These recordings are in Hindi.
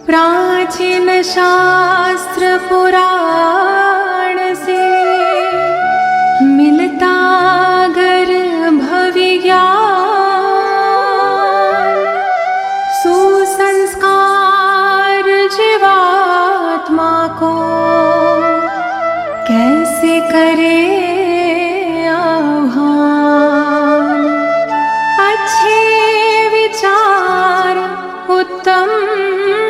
प्राचीन शास्त्र पुराण से मिलता गर्भ विज्ञान, सुसंस्कार जीवात्मा को कैसे करे आह्वान। अच्छे विचार, उत्तम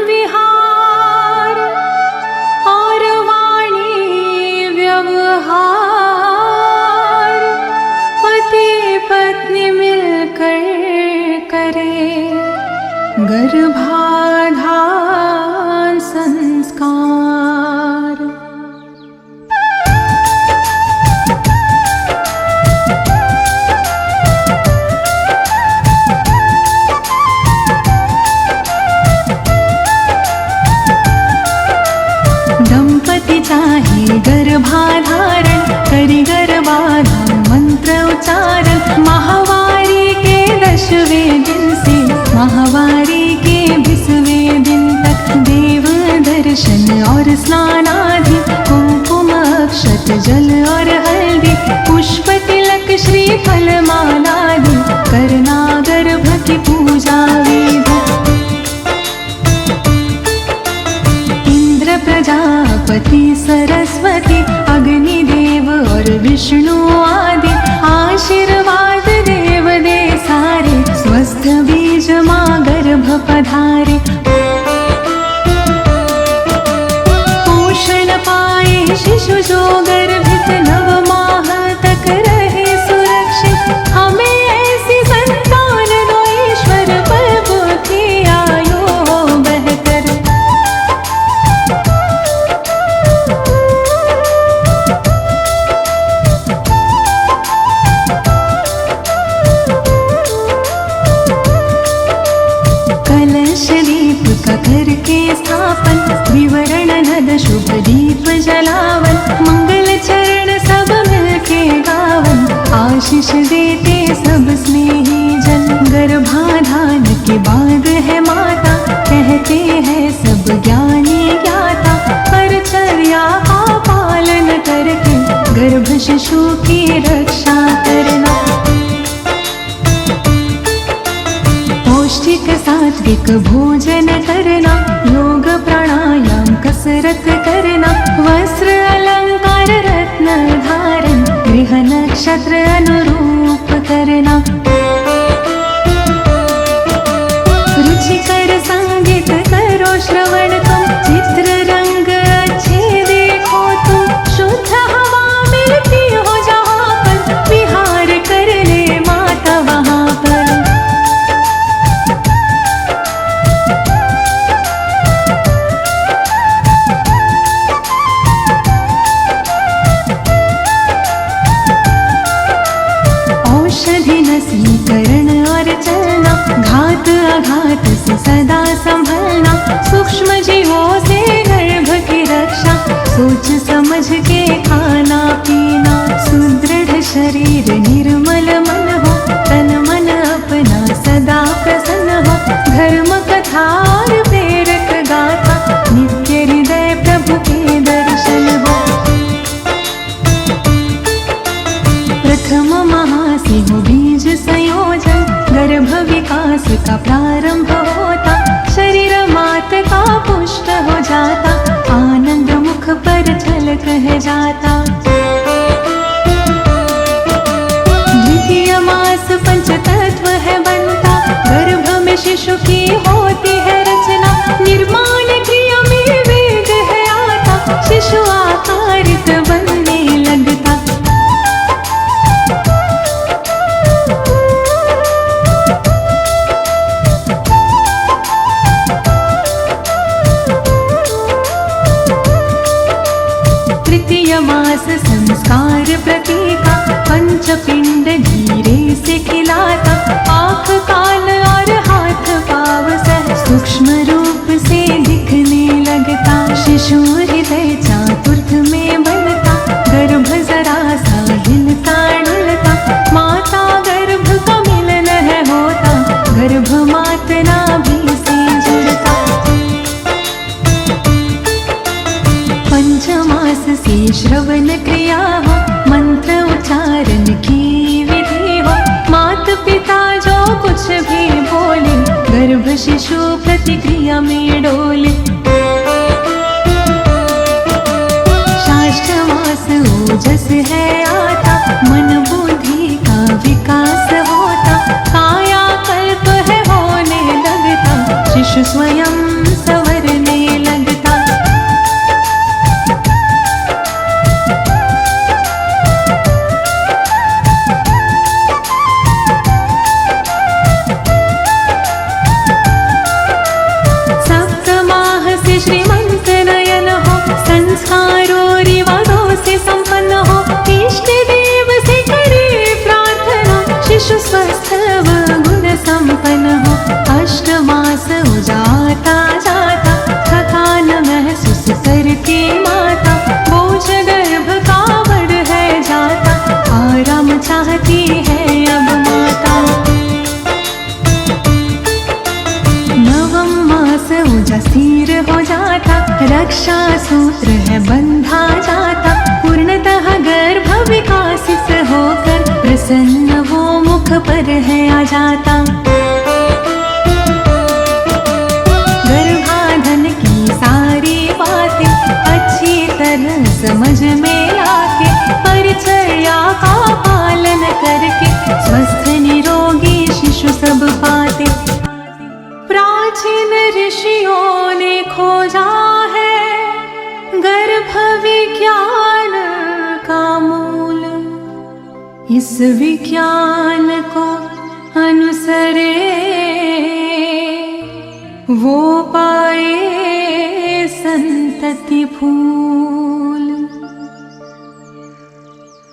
विहार और वाणी व्यवहार पति पत्नी मिलकर करे गर्भाधान संस्कार। दंपति चाहे गर्भाधारण, करी गर्भाधान मंत्र उच्चारण। माहवारी के 10वें दिन से माहवारी के 20वें दिन तक देव दर्शन और स्नान आदि, कुमकुम अक्षत जल और हल्दी, पुष्प तिलक श्रीफल मालादि, करना गर्भ की पूजा विधि। प्रजापति सरस्वती अग्निदेव और विष्णु आदि, आशीर्वाद देव दे सारे, स्वस्थ बीज माँ गर्भ पधारे। पोषण पाए शिशु जो गर्भित, 9 माह तक रहे सुरक्षित। हमें ऐसी संतान दो ईश्वर, प्रभु की आयु हो बेहतर। करके स्थापन, विवरण नद शुभ दीप जलावन, मंगल चरण सब मिलके गावन, आशीष देते सब स्नेही जन। गर्भाधान के बाद है माता, कहते हैं सब ज्ञानी ज्ञाता, परिचर्या का पालन करके गर्भ शिशु की रक्षा करना। पौष्टिक सात्विक भोजन करना, योग प्राणायाम कसरत करना, वस्त्र अलंकार रत्न धारण, गृह नक्षत्र अनुरूप करना। रुचिकर संगीत करो श्रवण तुम, चित्र रंग अच्छे देखो तुम, शुद्ध हवा मिलती हो जहाँ पर, विहार कर ले माता वहाँ पर। करण और चलना, घात आघात से सदा संभलना, सूक्ष्म जीवों से गर्भ की रक्षा, सोच समझ के खाना पीना। सुदृढ़ शरीर निर्मल मन हो, तन मन अपना सदा प्रसन्न हो, धर्म कथा और प्रेरक गाथा, नित्य हृदय प्रभु के दर्शन हो। प्रथम महासिंह बीज संयोजन, गर्भ विकास का प्रारंभ होता, शरीर मात का पुष्ट हो जाता, आनंद मुख पर झलक है जाता। द्वितीय मास पंचतत्व है बनता, गर्भ में शिशु की होती है रचना, निर्माण क्रिया में वेग है आता, शिशु आकारित बनने लगता। तृतीय श्रवण क्रिया हो, मंत्र उच्चारण की विधि हो, मात पिता जो कुछ भी बोले, गर्भ शिशु प्रतिक्रिया में डोले। शास्त्रमास ओजस है आता, मन बुद्धि का विकास होता, काया कल्प है होने लगता, शिशु स्वयं संवरने लगता। सप्तमाह से श्रीमंत नयन हो, संस्कारों रिवाजों से संपन्न हो, इष्ट देव से करे प्रार्थना, शिशु स्वस्थ व गुण संपन्न हो। अष्टमास हो जाता जाता, थकान महसूस करती माता, बोझ गर्भ का बढ़ है जाता, आराम चाहती है अब माता। नवम मास ऊंचा स्थिर हो जाता, रक्षा सूत्र है बंधा जाता, पूर्णतः गर्भ विकासित होकर प्रसन्न वो मुख पर है आ जाता। गर्भाधान की सारी बातें अच्छी तरह समझ में आके, परिचर्या का पालन करके, स्वस्थ निरोगी शिशु सब पाते। प्राचीन ऋषियों ने खोजा है गर्भ विज्ञान का मूल, इस विज्ञान को अनुसरे वो पाए संतति फूल।